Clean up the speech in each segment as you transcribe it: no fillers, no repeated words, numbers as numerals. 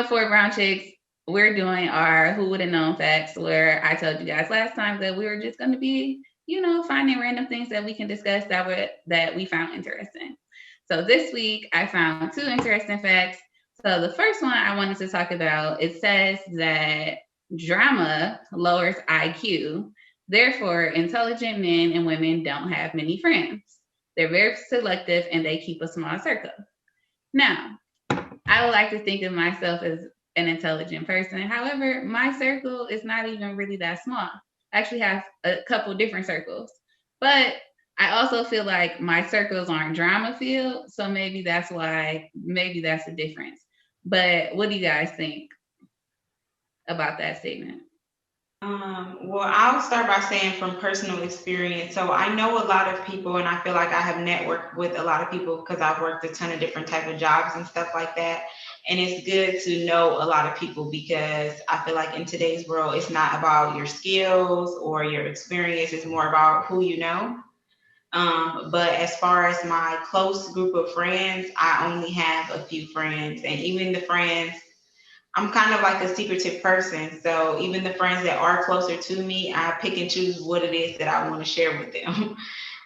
Four Brown Chicks, we're doing our Who Would Have Known facts, where I told you guys last time that we were just going to be, finding random things that we can discuss that we found interesting. So this week I found two interesting facts. So the first one I wanted to talk about, it says that drama lowers IQ. Therefore, intelligent men and women don't have many friends. They're very selective and they keep a small circle. Now, I would like to think of myself as an intelligent person. However, my circle is not even really that small. I actually have a couple different circles. But I also feel like my circles aren't drama filled. So maybe that's the difference. But what do you guys think about that statement? Well, I'll start by saying from personal experience. So I know a lot of people, and I feel like I have networked with a lot of people because I've worked a ton of different type of jobs and stuff like that. And it's good to know a lot of people because I feel like in today's world, it's not about your skills or your experience. It's more about who you know. But as far as my close group of friends, I only have a few friends, and even the friends I'm kind of like a secretive person. So even the friends that are closer to me, I pick and choose what it is that I want to share with them.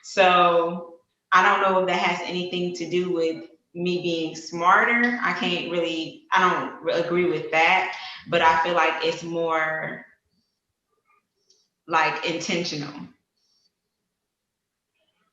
So I don't know if that has anything to do with me being smarter. I don't agree with that, but I feel like it's more like intentional.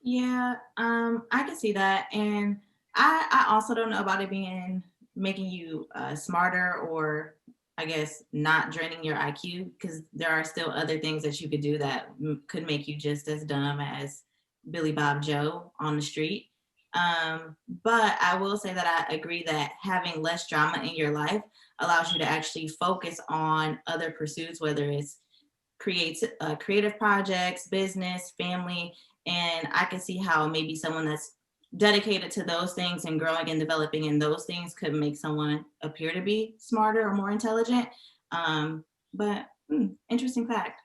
Yeah, I can see that, and I also don't know about it being making you smarter or I guess not draining your IQ because there are still other things that you could do that could make you just as dumb as Billy Bob Joe on the street. But I will say that I agree that having less drama in your life allows you to actually focus on other pursuits, whether it's creates creative projects, business, family, and I can see how maybe someone that's dedicated to those things and growing and developing in those things could make someone appear to be smarter or more intelligent. But interesting fact.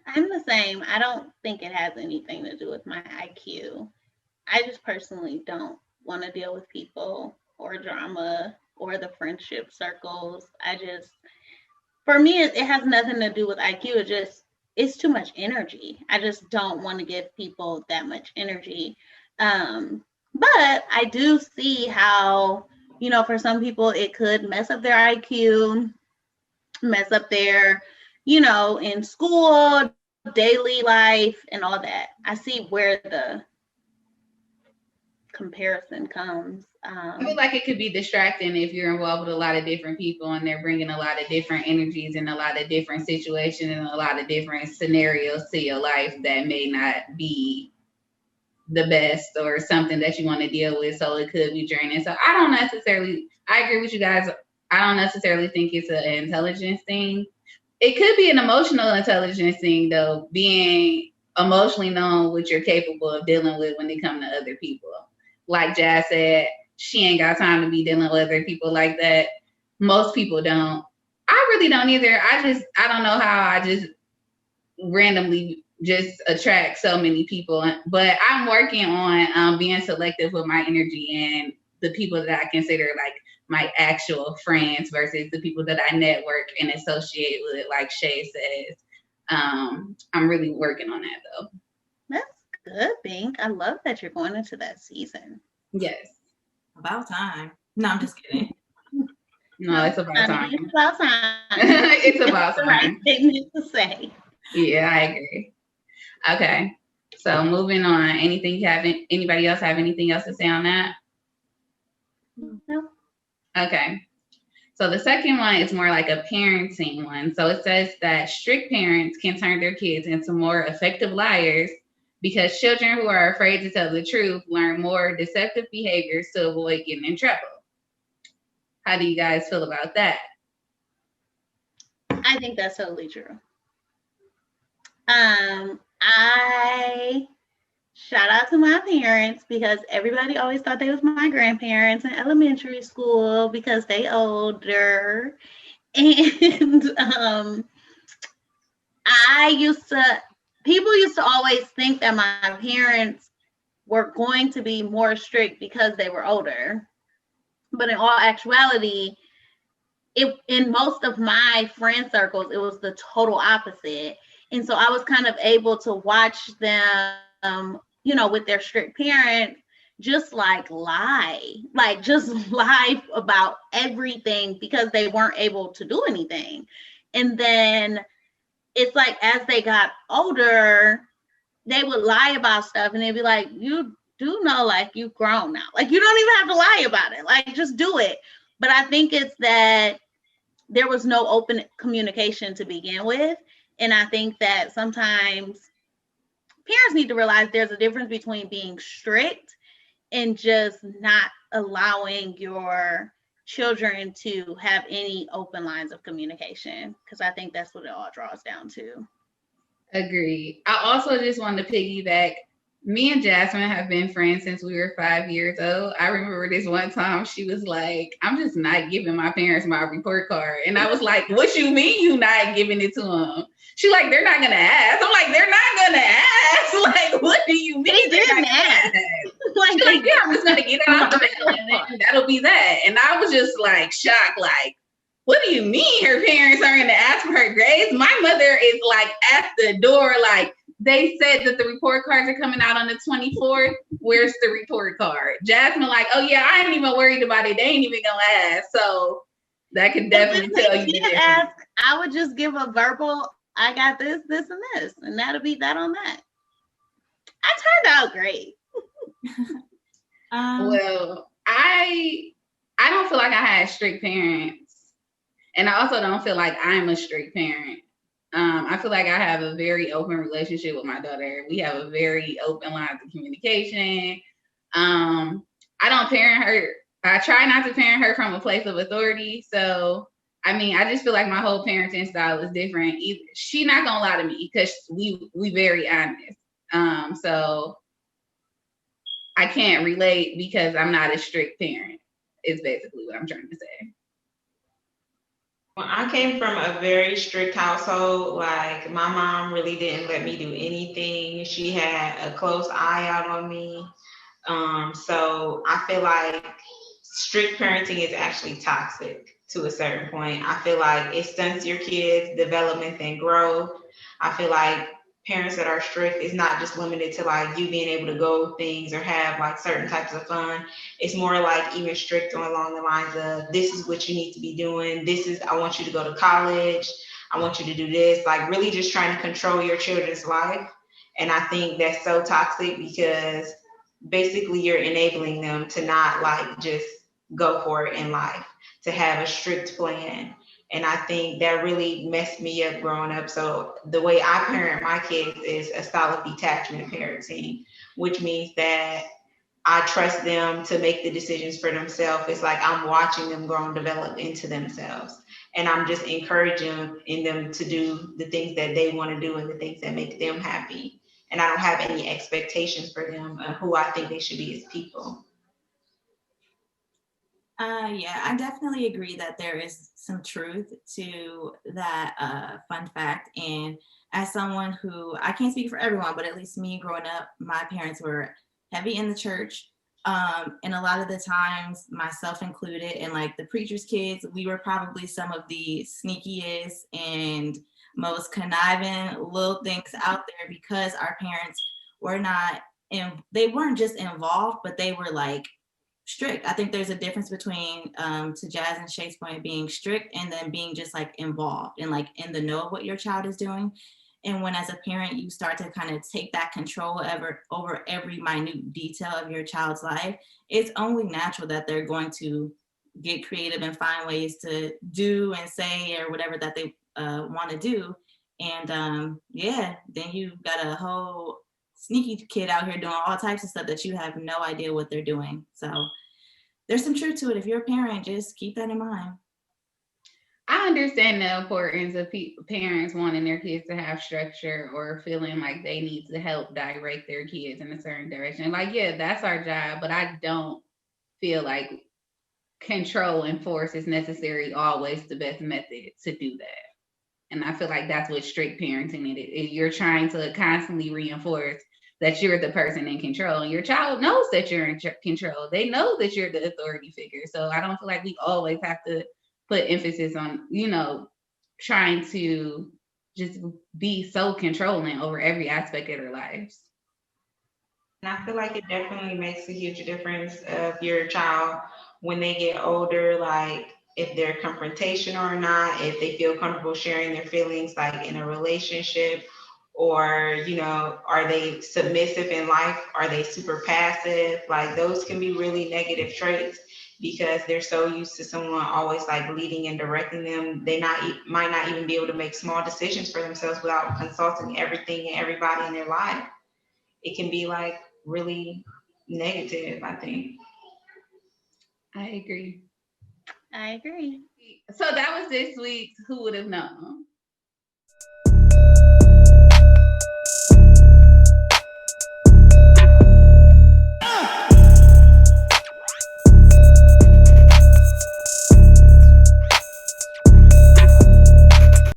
I'm the same. I don't think it has anything to do with my IQ. I just personally don't want to deal with people or drama or the friendship circles. For me, it has nothing to do with IQ. It's too much energy. I just don't want to give people that much energy. But I do see how, for some people, it could mess up their IQ, mess up their, in school, daily life, and all that. I see where the comparison comes. I feel like it could be distracting if you're involved with a lot of different people and they're bringing a lot of different energies and a lot of different situations and a lot of different scenarios to your life that may not be the best or something that you want to deal with. So it could be draining. So I agree with you guys. I don't necessarily think it's an intelligence thing. It could be an emotional intelligence thing, though, being emotionally known what you're capable of dealing with when it comes to other people. Like Jazz said, she ain't got time to be dealing with other people like that. Most people don't. I really don't either. I don't know how I just randomly just attract so many people. But I'm working on being selective with my energy and the people that I consider like my actual friends versus the people that I network and associate with, like Shay says. I'm really working on that though. That's good, Pink. I love that you're going into that season. Yes. About time. No, I'm just kidding. No, it's about time. It's about time. It's about the right time. statement to say. Yeah, I agree. Okay. So moving on. Anybody else have anything else to say on that? No. Okay. So the second one is more like a parenting one. So it says that strict parents can turn their kids into more effective liars because children who are afraid to tell the truth learn more deceptive behaviors to avoid getting in trouble. How do you guys feel about that? I think that's totally true. I shout out to my parents because everybody always thought they was my grandparents in elementary school because they older. And people used to always think that my parents were going to be more strict because they were older. But in all actuality, in most of my friend circles, it was the total opposite. And so I was kind of able to watch them, with their strict parents, just lie about everything because they weren't able to do anything. And then it's like, as they got older, they would lie about stuff and they'd be like, you do know, like, you've grown now. Like, you don't even have to lie about it. Like, just do it. But I think it's that there was no open communication to begin with. And I think that sometimes parents need to realize there's a difference between being strict and just not allowing your children to have any open lines of communication, because I think that's what it all draws down to. Agreed. I also just wanted to piggyback. Me and Jasmine have been friends since we were 5 years old. I remember this one time she was like, I'm just not giving my parents my report card. And I was like, what you mean you not giving it to them? She's like, they're not going to ask. I'm like, they're not going to ask. Like, what do you mean? They didn't ask. She's like, yeah, I'm just going to get it out the mail and then that'll be that. And I was just like shocked, like, what do you mean her parents are going to ask for her grades? My mother is like at the door, like, they said that the report cards are coming out on the 24th. Where's the report card? Jasmine like, oh yeah, I ain't even worried about it. They ain't even gonna ask. So that could definitely tell you. Ask, I would just give a verbal, I got this, this, and this, and that'll be that on that. I turned out great. Well, I don't feel like I had strict parents, and I also don't feel like I'm a strict parent. I feel like I have a very open relationship with my daughter. We have a very open line of communication. I don't parent her. I try not to parent her from a place of authority. So, I mean, I just feel like my whole parenting style is different. She's not gonna lie to me because we very honest. So I can't relate because I'm not a strict parent. Is basically what I'm trying to say. Well, I came from a very strict household. Like, my mom really didn't let me do anything. She had a close eye out on me. So I feel like strict parenting is actually toxic to a certain point. I feel like it stunts your kids' development and growth. I feel like parents that are strict is not just limited to like you being able to go things or have like certain types of fun. It's more like even strict along the lines of, this is what you need to be doing. I want you to go to college. I want you to do this. Like, really just trying to control your children's life. And I think that's so toxic because basically you're enabling them to not like just go for it in life, to have a strict plan. And I think that really messed me up growing up. So the way I parent my kids is a solid detachment parenting, which means that I trust them to make the decisions for themselves. It's like I'm watching them grow and develop into themselves. And I'm just encouraging in them to do the things that they want to do and the things that make them happy. And I don't have any expectations for them of who I think they should be as people. Yeah, I definitely agree that there is some truth to that fun fact. And as someone who, I can't speak for everyone, but at least me growing up, my parents were heavy in the church. And a lot of the times, myself included, and like the preacher's kids, we were probably some of the sneakiest and most conniving little things out there because our parents were not, and they weren't just involved, but they were like strict. I think there's a difference between, to Jazz and Shay's point, being strict and then being just like involved and like in the know of what your child is doing. And when as a parent, you start to kind of take that control over every minute detail of your child's life, it's only natural that they're going to get creative and find ways to do and say or whatever that they want to do. And yeah, then you've got a whole sneaky kid out here doing all types of stuff that you have no idea what they're doing. So there's some truth to it. If you're a parent, just keep that in mind. I understand the importance of parents wanting their kids to have structure or feeling like they need to help direct their kids in a certain direction. Like, yeah, that's our job, but I don't feel like control and force is necessarily always the best method to do that. And I feel like that's what strict parenting is. You're trying to constantly reinforce that you're the person in control. And your child knows that you're in control. They know that you're the authority figure. So I don't feel like we always have to put emphasis on, trying to just be so controlling over every aspect of their lives. And I feel like it definitely makes a huge difference of your child when they get older, like if they're confrontational or not, if they feel comfortable sharing their feelings, like in a relationship, or, are they submissive in life? Are they super passive? Like those can be really negative traits because they're so used to someone always like leading and directing them. They might not even be able to make small decisions for themselves without consulting everything and everybody in their life. It can be like really negative, I think. I agree. I agree. So that was this week's Who Would Have Known?